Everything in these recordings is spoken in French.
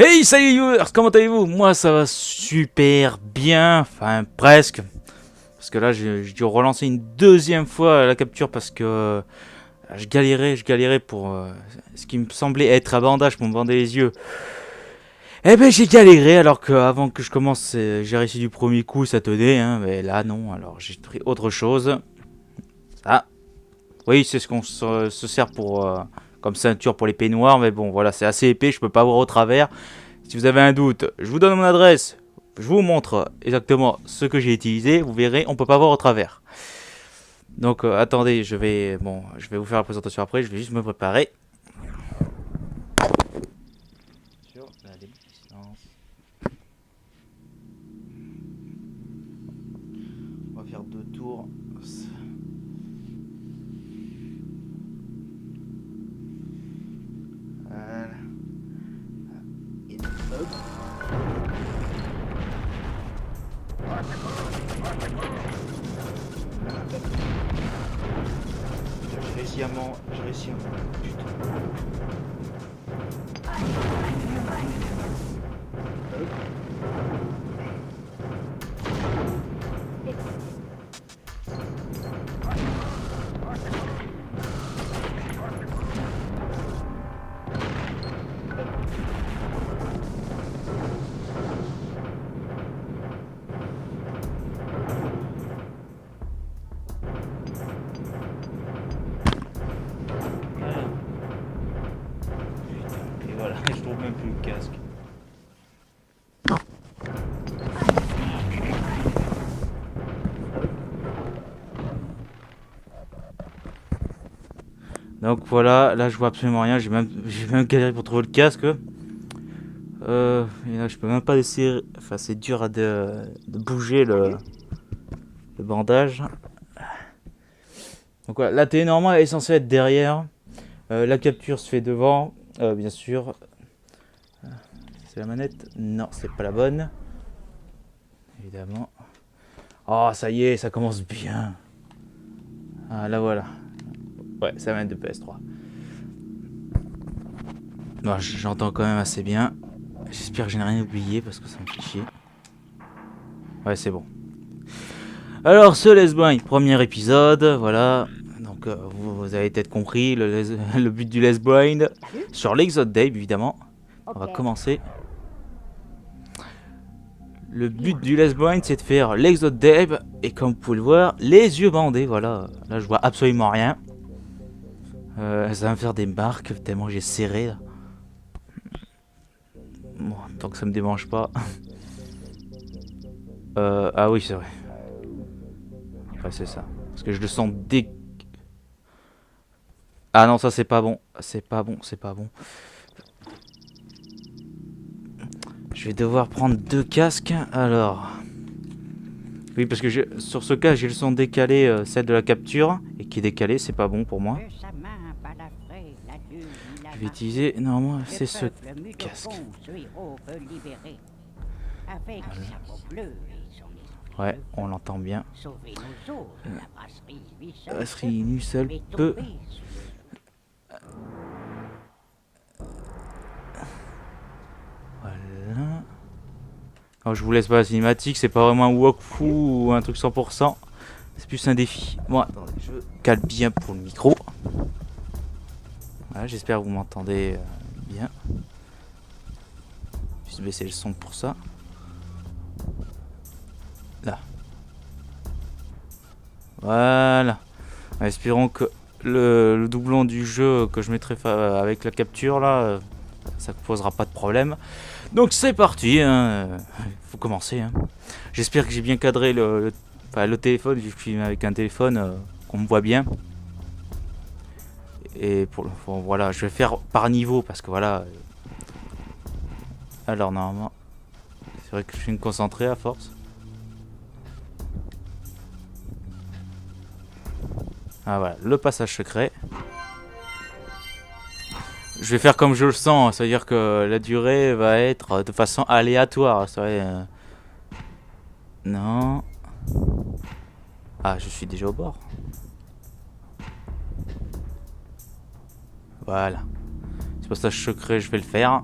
Hey, salut viewers, comment allez-vous? Moi ça va super bien, enfin presque. Parce que là j'ai dû relancer une deuxième fois la capture parce que je galérais pour ce qui me semblait être un bandage pour me bander les yeux. Eh ben j'ai galéré alors qu'avant que je commence j'ai réussi du premier coup, ça tenait, hein, mais là non, alors j'ai pris autre chose. Ça, oui c'est ce qu'on se sert pour comme ceinture pour les peignoirs, mais bon voilà c'est assez épais, je peux pas voir au travers. Si vous avez un doute, je vous donne mon adresse, je vous montre exactement ce que j'ai utilisé, vous verrez, on peut pas voir au travers. Donc attendez, je vais vous faire la présentation après, je vais juste me préparer. Sur la distance. On va faire 2 tours. Voilà. Et hop. J'ai réussi à putain. Et voilà, je trouve même plus le casque. Donc voilà, là je vois absolument rien, j'ai même galéré pour trouver le casque. Et là je peux même pas laisser, enfin c'est dur de bouger le bandage. Donc voilà, la télé normale est censée être derrière, la capture se fait devant, bien sûr. C'est la manette? Non, c'est pas la bonne. Évidemment. Oh ça y est, ça commence bien. Ah là voilà. Ouais, c'est la manette de PS3. Bon, j'entends quand même assez bien. J'espère que je n'ai rien oublié parce que ça me fait chier. Ouais, c'est bon. Alors, ce Let's Blind, premier épisode, voilà. Donc, vous avez peut-être compris le but du Let's Blind sur l'Exode Day, évidemment. On va commencer. Le but du Let's Blind, c'est de faire l'Exode Day et comme vous pouvez le voir, les yeux bandés, voilà. Là, je vois absolument rien. Ça va me faire des marques tellement j'ai serré là. Bon, tant que ça me démange pas. Ah oui, c'est vrai. Ouais, c'est ça. Parce que je le sens dès... Ah non, ça c'est pas bon. C'est pas bon, c'est pas bon. Je vais devoir prendre 2 casques. Alors... Oui, parce que sur ce cas, j'ai le son décalé, celle de la capture. Et qui est décalé, c'est pas bon pour moi. Je vais utiliser... Normalement, c'est ce casque. Ouais, on l'entend bien. La brasserie nue seule peut... Voilà. Alors, je vous laisse pas la cinématique, c'est pas vraiment un walkthrough ou un truc 100%. C'est plus un défi. Bon, attendez, je cale bien pour le micro. Voilà, j'espère que vous m'entendez bien. Juste baisser le son pour ça. Là. Voilà. Espérons que le doublon du jeu que je mettrai avec la capture là, ça ne posera pas de problème. Donc c'est parti, hein. Faut commencer. Hein. J'espère que j'ai bien cadré le téléphone, je filme avec un téléphone qu'on me voit bien. Et bon, voilà, je vais faire par niveau parce que voilà. Alors normalement, c'est vrai que je suis me concentrer à force. Ah voilà, le passage secret. Je vais faire comme je le sens, c'est-à-dire que la durée va être de façon aléatoire. Non. Ah, je suis déjà au bord. Voilà. Ce passage secret, je vais le faire.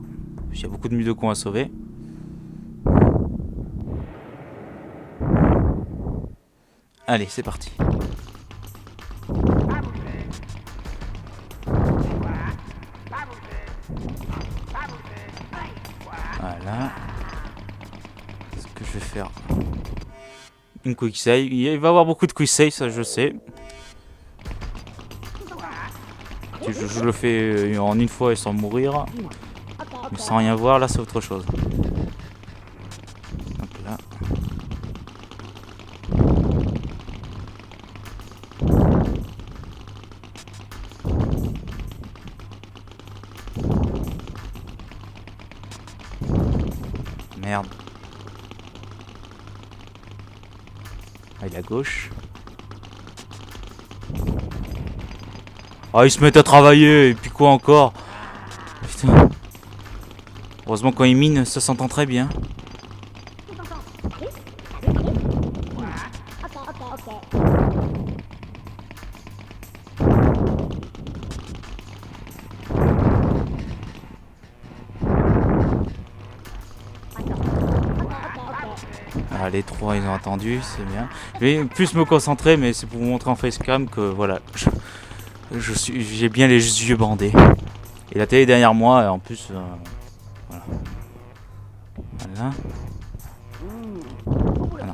Il y a beaucoup de Mudokons à sauver. Allez, c'est parti. Voilà. Ce que je vais faire. Une quick save. Il va y avoir beaucoup de quick save, ça je sais. Je le fais en une fois et sans mourir. Mais sans rien voir, là c'est autre chose. Hop là. Merde. Ah, il est à gauche. Ah, ils se mettent à travailler, et puis quoi encore? Putain. Heureusement quand ils minent, ça s'entend très bien. Ah, les trois ils ont attendu, c'est bien. Je vais plus me concentrer, mais c'est pour vous montrer en facecam que voilà, j'ai bien les yeux bandés. Et la télé est derrière moi, et en plus, voilà. Voilà. Ah non.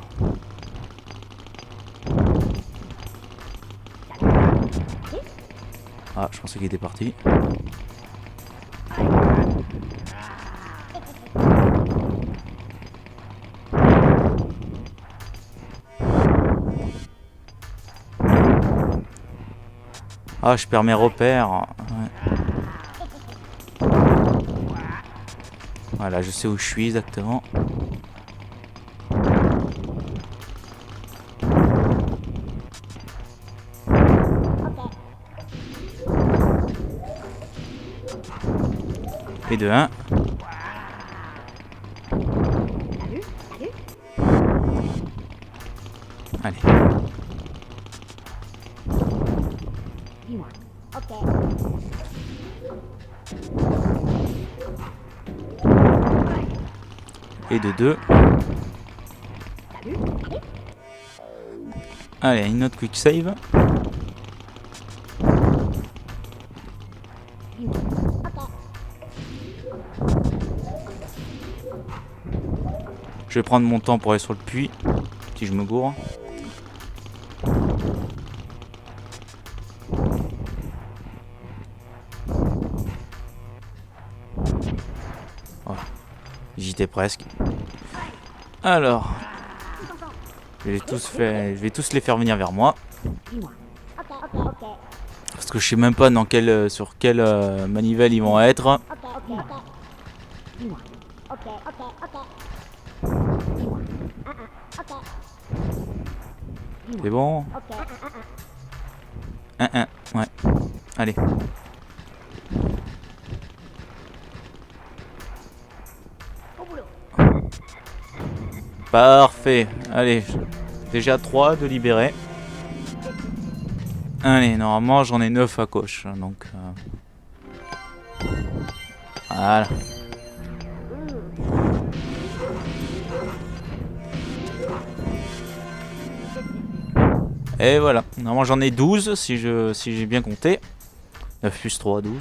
Ah, je pensais qu'il était parti. Ah, je perds mes repères. Ouais. Voilà, je sais où je suis exactement. Et de 1. Allez. Et de 2. Allez, une autre quick save. Je vais prendre mon temps pour aller sur le puits, si je me gourre. Voilà. J'y étais presque. Alors, je vais tous les faire venir vers moi. Parce que je sais même pas sur quelle manivelle ils vont être. C'est bon? 1-1, ouais. Allez. Parfait. Allez. Déjà 3 de libérer. Allez, normalement j'en ai 9 à gauche. Donc. Voilà. Et voilà. Normalement j'en ai 12 si j'ai bien compté. 9 plus 3, 12.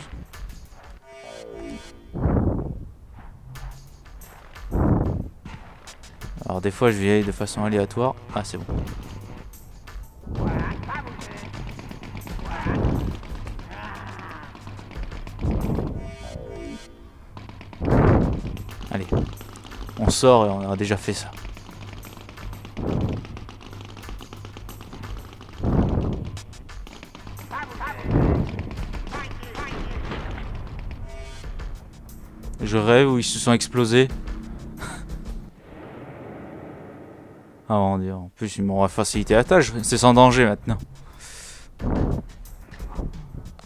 Alors des fois je vais y aller de façon aléatoire. Ah c'est bon. Allez. On sort et on a déjà fait ça. Je rêve où ils se sont explosés. Ah mon dieu, en plus ils m'ont facilité la tâche, c'est sans danger maintenant.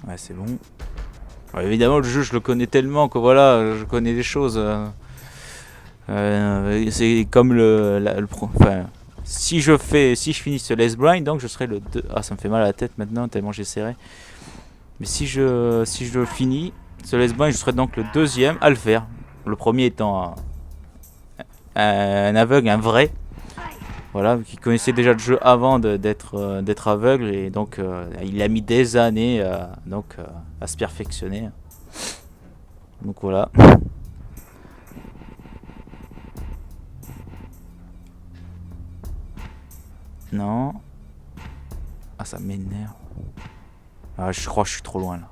Ouais c'est bon. Ouais, évidemment le jeu je le connais tellement que voilà, je connais des choses. C'est comme enfin, si je finis ce Let's Blind, donc je serai le 2. Ah ça me fait mal à la tête maintenant tellement j'ai serré. Mais si je finis ce Let's Blind, je serai donc le deuxième à le faire. Le premier étant un aveugle, un vrai. Voilà, qui connaissait déjà le jeu avant d'être aveugle. Et donc, il a mis des années à se perfectionner. Donc voilà. Non. Ah, ça m'énerve. Ah, je crois que je suis trop loin là.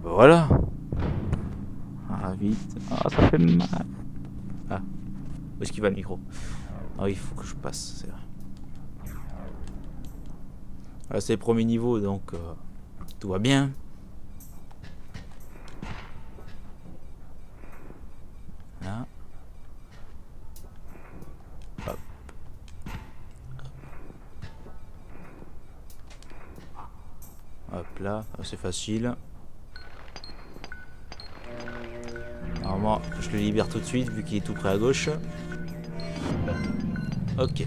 Bah voilà. Ah, vite. Ah, ça fait mal. Ah. Où est-ce qu'il va le micro? Ah oui, il faut que je passe, c'est vrai. Là, c'est le premier niveau, donc tout va bien. Là. Hop. Hop là, c'est facile. Normalement, je le libère tout de suite vu qu'il est tout près à gauche. Ok.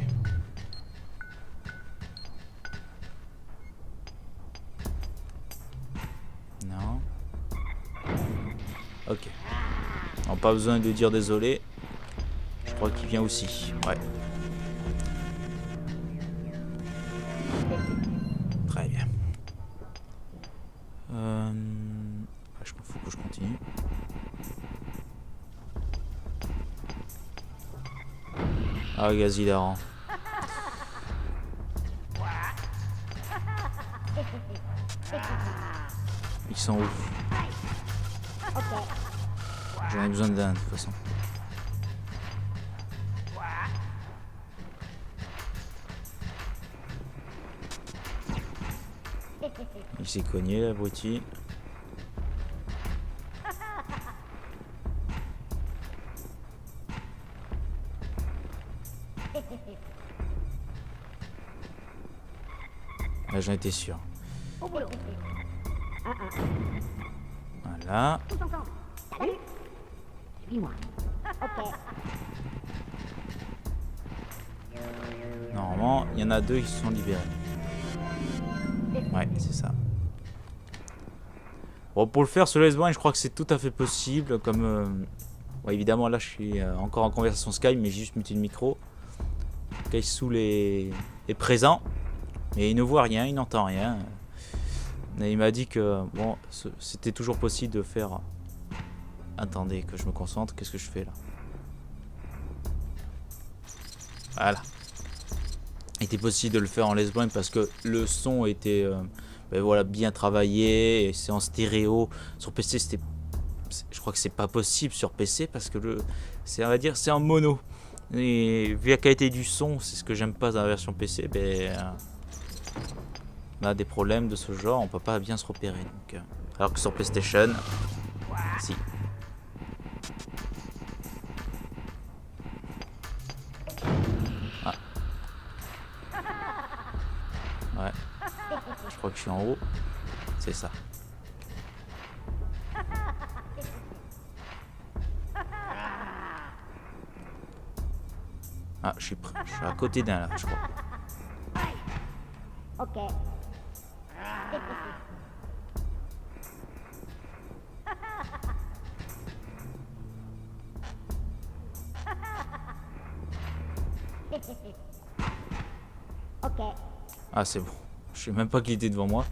Non. Ok. Non, pas besoin de dire désolé. Je crois qu'il vient aussi. Ouais. Très bien. Je faut que je continue. Ah, gaz hilarant. Ils sont où? J'en ai besoin d'un de toute façon. Il s'est cogné l'abruti. Là, j'en étais sûr. Voilà. Normalement, il y en a deux qui se sont libérés. Ouais, c'est ça. Bon, pour le faire sur l'S1, je crois que c'est tout à fait possible. Comme, ouais, évidemment, là, je suis encore en conversation Skype, mais j'ai juste muté le micro. Kaisu est présent, mais il ne voit rien, il n'entend rien. Et il m'a dit que bon, c'était toujours possible de faire. Attendez, que je me concentre. Qu'est-ce que je fais là? Voilà. Il était possible de le faire en lesbienne parce que le son était ben voilà, bien travaillé et c'est en stéréo. Sur PC, je crois que c'est pas possible sur PC parce que on va dire, c'est en mono. Et vu la qualité du son, c'est ce que j'aime pas dans la version PC. On a des problèmes de ce genre, on peut pas bien se repérer. Donc, alors que sur PlayStation, si. Ah. Ouais. Je crois que je suis en haut. C'est ça. Ah, je suis à côté d'un là, je crois. Ok. Ok. Ah, c'est bon. Je sais même pas qu'il était devant moi.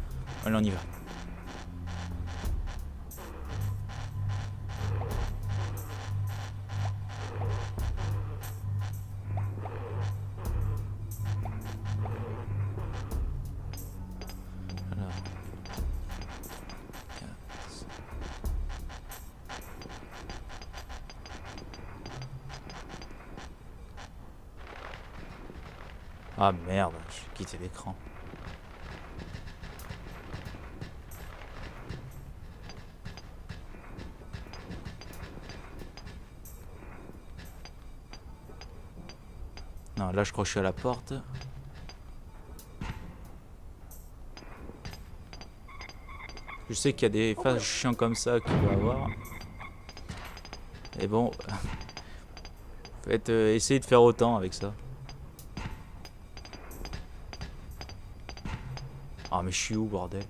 Allez, on y va. Alors. Ah merde, j'ai quitté l'écran. Non, là je crois que je suis à la porte. Je sais qu'il y a des phases chiants comme ça qu'il doit avoir. Et bon, Faites, essayez de faire autant avec ça. Ah mais je suis où bordel?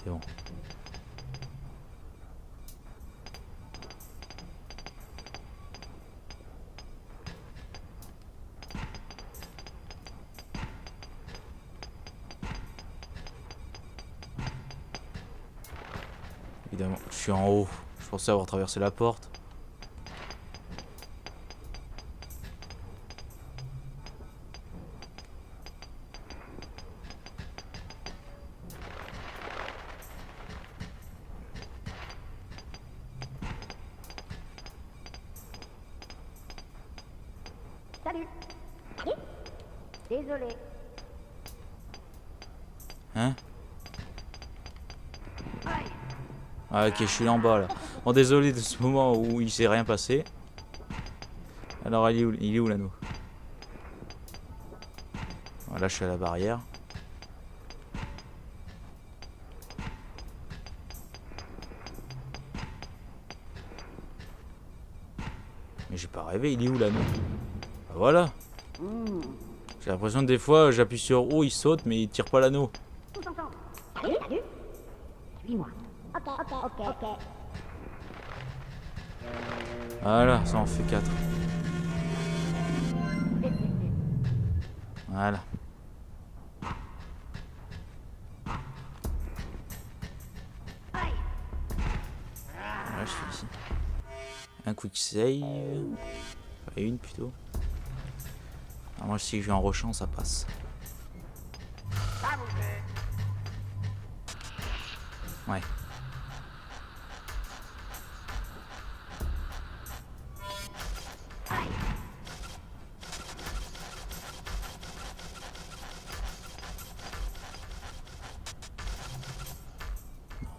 C'est bon. Évidemment, je suis en haut. Je pensais avoir traversé la porte. Salut. Salut. Désolé. Hein? Ah ok, je suis là en bas là. Bon désolé de ce moment où il s'est rien passé. Alors il est où l'anneau? Voilà, je suis à la barrière. Mais j'ai pas rêvé, il est où l'anneau? Bah voilà. J'ai l'impression que des fois j'appuie sur O, il saute mais il tire pas l'anneau. Tous ensemble. Salut. Salut. Suis-moi. Ok. Voilà, ça en fait 4. Voilà. Voilà, je suis ici. Un quick save. Enfin, une plutôt. Alors moi si je vais en rushant ça passe. Ouais.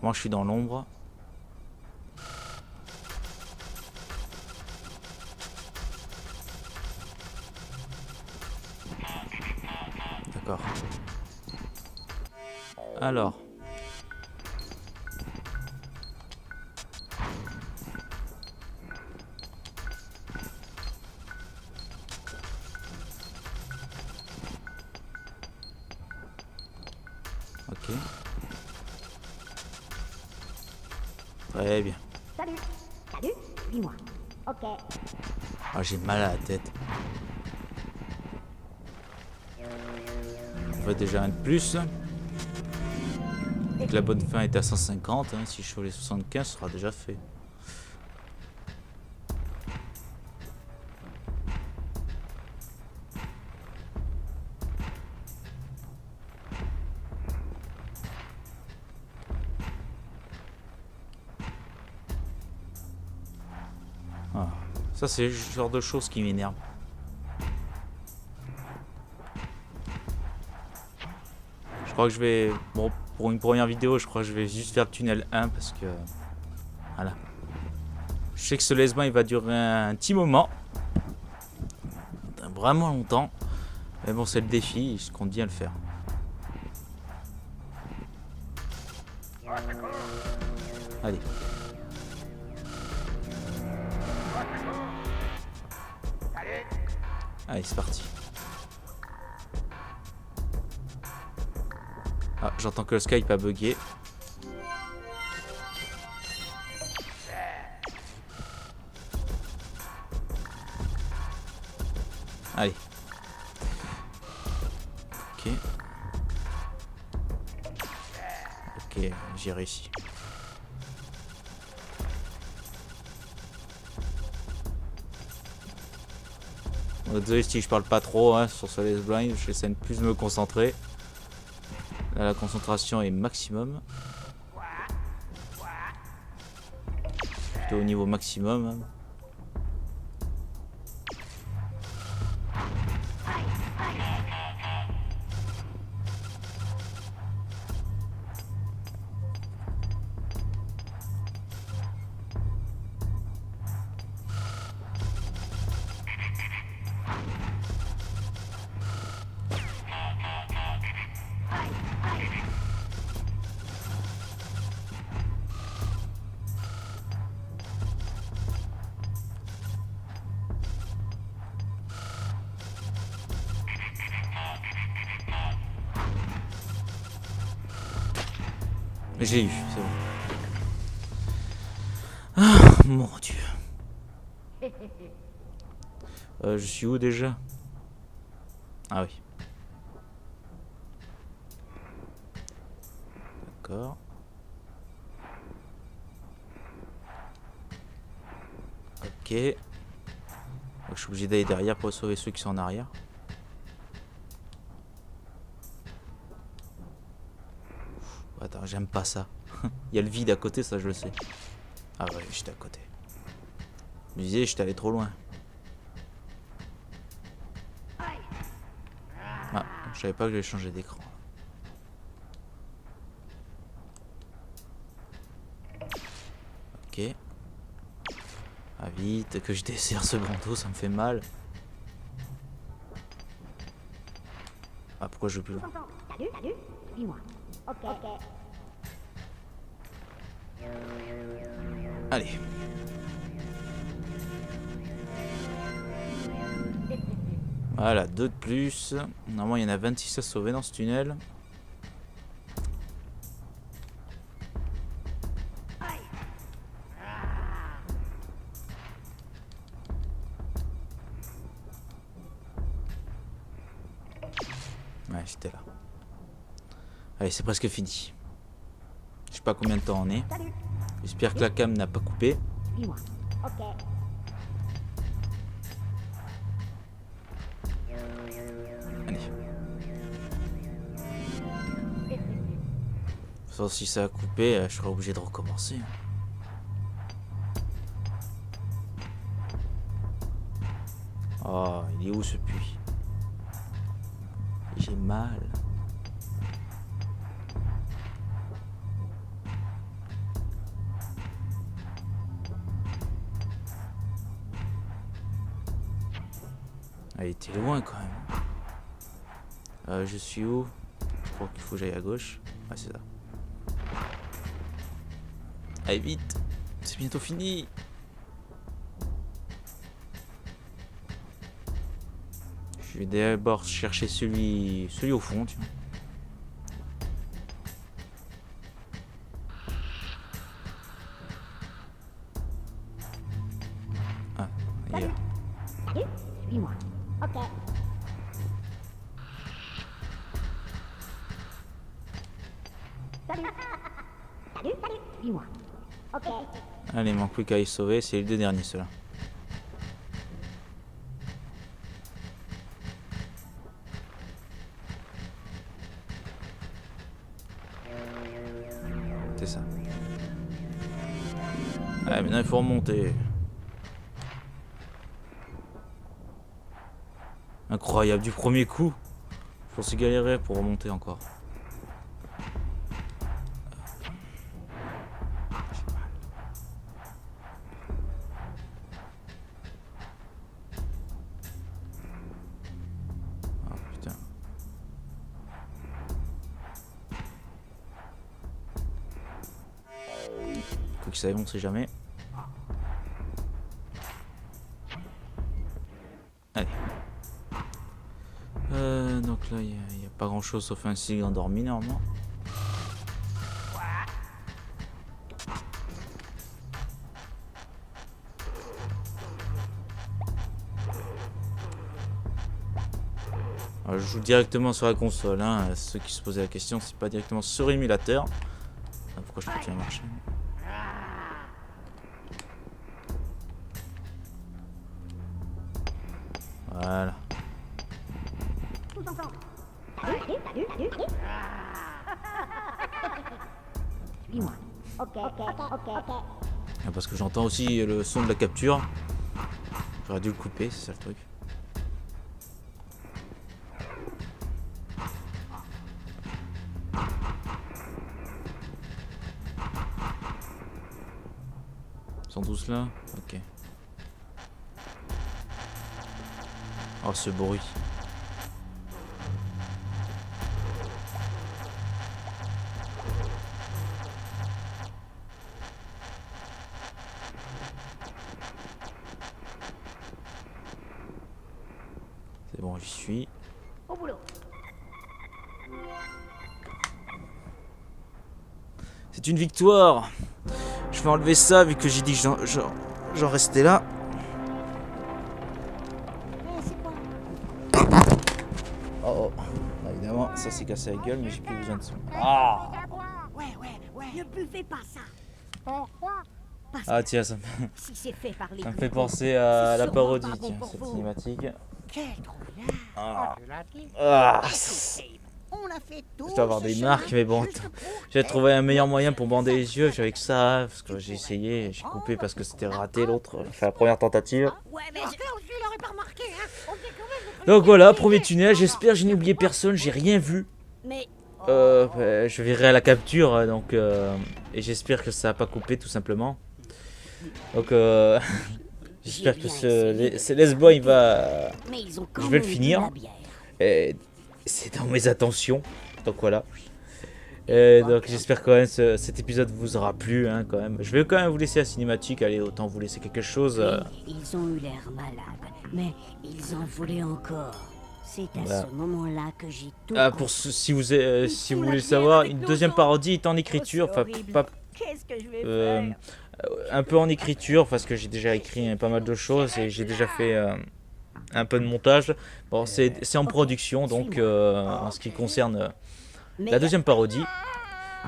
Moi je suis dans l'ombre. D'accord. Alors. Ok. Très bien. Salut. Salut. Suis-moi. Ok. Ah, j'ai mal à la tête. On va déjà un de plus. Donc la bonne fin est à 150. Hein. Si je fais les 75, ce sera déjà fait. Ah. Ça, c'est le genre de choses qui m'énerve. Je crois que je vais... Bon, pour une première vidéo, je crois que je vais juste faire le tunnel 1 parce que... Voilà. Je sais que ce laissement, il va durer un petit moment. Vraiment longtemps. Mais bon, c'est le défi, je compte bien le faire. Allez. Allez, c'est parti. Ah, j'entends que le Skype a bugué. Allez. Ok. Ok, j'ai réussi. Bon, désolé si je parle pas trop hein, sur ce Let's Blind, j'essaie de plus me concentrer. Là, la concentration est maximum. Plutôt au niveau maximum. Hein. Mais je l'ai eu, c'est bon. Ah, mon Dieu. Je suis où déjà? Ah oui. D'accord. Ok. Je suis obligé d'aller derrière pour sauver ceux qui sont en arrière. Attends, j'aime pas ça. Il y a le vide à côté, ça je le sais. Ah ouais, j'étais à côté. Je me disais, j'étais allé trop loin. Ah, je savais pas que j'allais changer d'écran. Ok. Ah vite, que je desserre ce bandeau, ça me fait mal. Ah, pourquoi je veux plus loin? Salut, suis-moi. Ok. Allez. Voilà, 2 de plus. Normalement, il y en a 26 à sauver dans ce tunnel. Ouais, j'étais là. Allez, c'est presque fini. Je sais pas combien de temps on est. J'espère que la cam n'a pas coupé. Suis-moi. Ok. Allez. Sauf si ça a coupé, je serai obligé de recommencer. Oh, il est où ce puits? J'ai mal. Ah, il était loin quand même. Je suis où? Je crois qu'il faut que j'aille à gauche. Ah, c'est ça. Allez, vite! C'est bientôt fini! Je vais d'abord chercher celui au fond, tiens. Ah, il est là. Salut, suis-moi. Ok. Salut. Suis-moi. Ok. Allez, il manque plus qu'à y sauver, c'est les 2 derniers ceux-là. C'est ça. Allez, maintenant il faut remonter. Incroyable, du premier coup. Je pensais galérer pour remonter encore. Ah putain. Quoi que ça aille, on sait jamais. Allez. Donc là, il n'y a pas grand chose sauf un cigre endormi normalement. Alors, je joue directement sur la console, hein. Ceux qui se posaient la question, c'est pas directement sur l'émulateur. Ah, pourquoi je continue à marcher? Voilà. Tous ensemble. Salut. Suis-moi. Ok. Ah, parce que j'entends aussi le son de la capture. J'aurais dû le couper, c'est ça le truc. Ils sont tous là? Ok. Oh, ce bruit. C'est bon, j'y suis. Au boulot. C'est une victoire. Je vais enlever ça vu que j'ai dit que j'en restais là. C'est quoi? Oh, bah, évidemment, ça s'est cassé la gueule, mais j'ai plus besoin de son. Ah, Ouais. Ne buvez pas ça. Parce ah que tiens, ça si c'est fait par les me fait glouglous, penser à c'est la sûrement parodie, pas bon tiens, pour cette vous. cinématique. Quel trouillard. Ah, Ah, ah, on a fait tout. je dois avoir ce des chemin marques, mais bon, juste pour j'ai trouvé un meilleur moyen pour bander les yeux avec ça, parce que j'ai essayé, j'ai coupé parce que c'était raté l'autre, enfin la première tentative. Ouais, mais je l'aurais pas remarqué, hein. On fait quand même le Donc voilà, premier tunnel, j'espère que je n'ai oublié personne, j'ai rien vu. Mais Bah, je verrai à la capture, donc et j'espère que ça n'a pas coupé tout simplement. Donc j'espère que ce Let's Boy va... ils ont quand Je vais le même finir. bu la bière. Et c'est dans mes attentions. Donc voilà. Donc j'espère quand même que cet épisode vous aura plu hein, quand même. Je vais quand même vous laisser la cinématique. Allez, autant vous laisser quelque chose. Ils ont eu l'air malades, mais ils en voulaient encore. C'est à Voilà. ce moment-là que j'ai tout Ah, compris. si vous voulez le savoir, une deuxième parodie est en écriture. Enfin, pas Qu'est-ce que je vais faire un peu en écriture parce que j'ai déjà écrit pas mal de choses et j'ai déjà fait un peu de montage. Bon, c'est en production donc en ce qui concerne la deuxième parodie.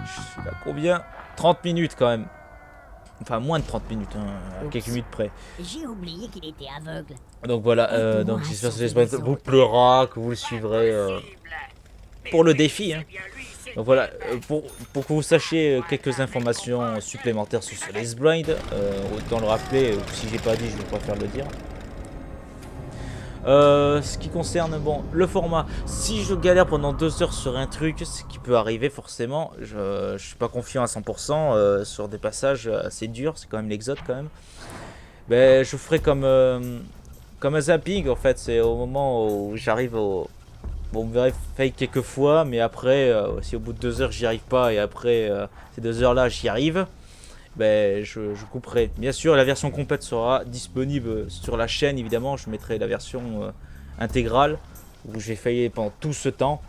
Je suis à combien 30 minutes quand même. Enfin, moins de 30 minutes, hein, à quelques minutes près. J'ai oublié qu'il était aveugle. Donc voilà, donc j'espère que ce vous plaira, que vous le suivrez pour le défi. Hein. Donc voilà, pour que vous sachiez quelques informations supplémentaires sur ce Let's Blind, autant le rappeler, si j'ai pas dit, je vais préfère le dire. Ce qui concerne bon le format, si je galère pendant 2 heures sur un truc, ce qui peut arriver forcément, je suis pas confiant à 100% sur des passages assez durs, c'est quand même l'Exode quand même. Ben je ferai comme un zapping en fait, c'est au moment où j'arrive au... Bon, on me verrait fail quelques fois, mais après, si au bout de 2 heures j'y arrive pas et après ces 2 heures là j'y arrive, ben je couperai. Bien sûr, la version complète sera disponible sur la chaîne, évidemment. Je mettrai la version intégrale où j'ai failli pendant tout ce temps.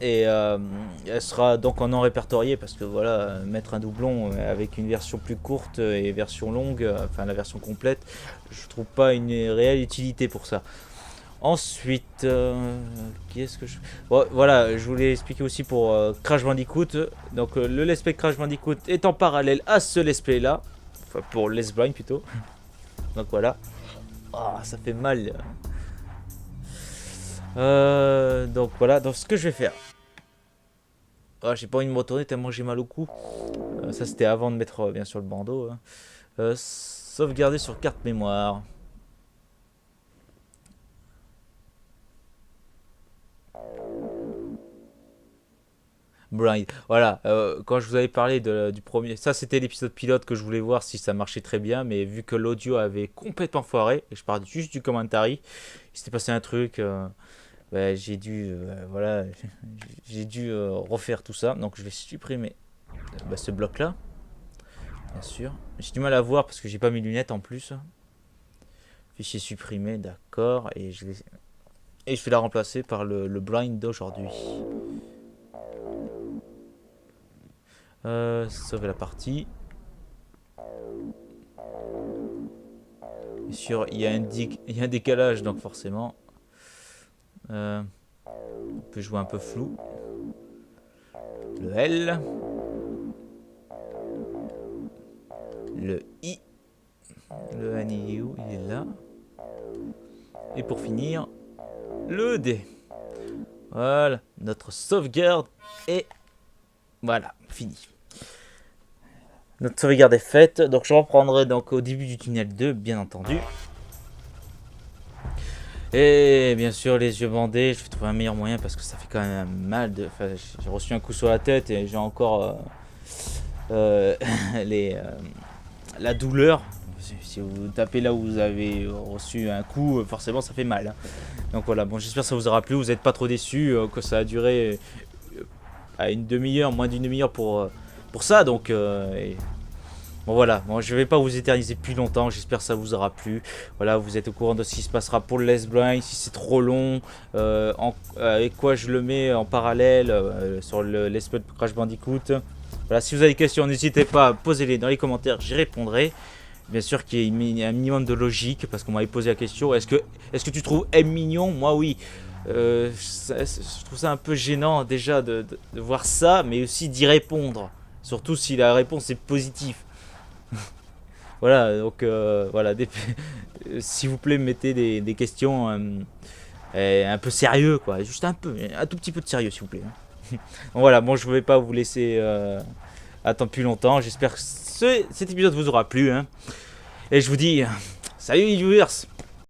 Et elle sera donc en non répertorié parce que voilà, mettre un doublon avec une version plus courte et version longue, enfin la version complète, je trouve pas une réelle utilité pour ça. Ensuite, qu'est-ce que je... Bon, voilà, je voulais expliquer aussi pour Crash Bandicoot. Donc le Let's Play Crash Bandicoot est en parallèle à ce Let's Play là. Enfin pour Let's Blind plutôt. Donc voilà. Ah, ça fait mal. Donc voilà, donc ce que je vais faire. Ah, j'ai pas envie de me retourner tellement j'ai mal au cou. Ça c'était avant de mettre bien sûr le bandeau. Hein. Sauvegarder sur carte mémoire. Blind. Voilà, quand je vous avais parlé du premier, ça c'était l'épisode pilote que je voulais voir si ça marchait très bien, mais vu que l'audio avait complètement foiré, et je parle juste du commentary, il s'était passé un truc, bah, j'ai dû, voilà, j'ai dû refaire tout ça, donc je vais supprimer bah, ce bloc là, bien sûr. J'ai du mal à voir parce que j'ai pas mes lunettes en plus. Fichier supprimé, d'accord, et je vais la remplacer par le blind d'aujourd'hui. Sauver la partie. Bien sûr, il y a un décalage, donc forcément. On peut jouer un peu flou. Le L. Le I. Le N, il est où? Il est là. Et pour finir, le D. Voilà, notre sauvegarde est... Voilà, fini. Notre sauvegarde est faite, donc je reprendrai donc au début du tunnel 2, bien entendu. Et bien sûr, les yeux bandés, je vais trouver un meilleur moyen parce que ça fait quand même mal. Enfin, j'ai reçu un coup sur la tête et j'ai encore la douleur. Si vous tapez là où vous avez reçu un coup, forcément ça fait mal. Hein. Donc voilà, bon, j'espère que ça vous aura plu, vous n'êtes pas trop déçus, que ça a duré à une demi-heure, moins d'une demi-heure pour ça. Donc bon voilà, bon, je vais pas vous éterniser plus longtemps, j'espère que ça vous aura plu. Voilà, vous êtes au courant de ce qui se passera pour le Let's Blind, si c'est trop long, avec quoi je le mets en parallèle sur le Let's Play Crash Bandicoot. Voilà, si vous avez des questions, n'hésitez pas à poser-les dans les commentaires, j'y répondrai. Bien sûr qu'il y a un minimum de logique, parce qu'on m'avait posé la question, est-ce que tu trouves M mignon? Moi oui. Je trouve ça un peu gênant déjà de voir ça, mais aussi d'y répondre. Surtout si la réponse est positive. Voilà, donc voilà, s'il vous plaît, mettez des questions un peu sérieux, quoi. Juste un tout petit peu de sérieux, s'il vous plaît. Bon, voilà, bon, je ne vais pas vous laisser attendre plus longtemps. J'espère que cet épisode vous aura plu. Hein. Et je vous dis, salut les viewers!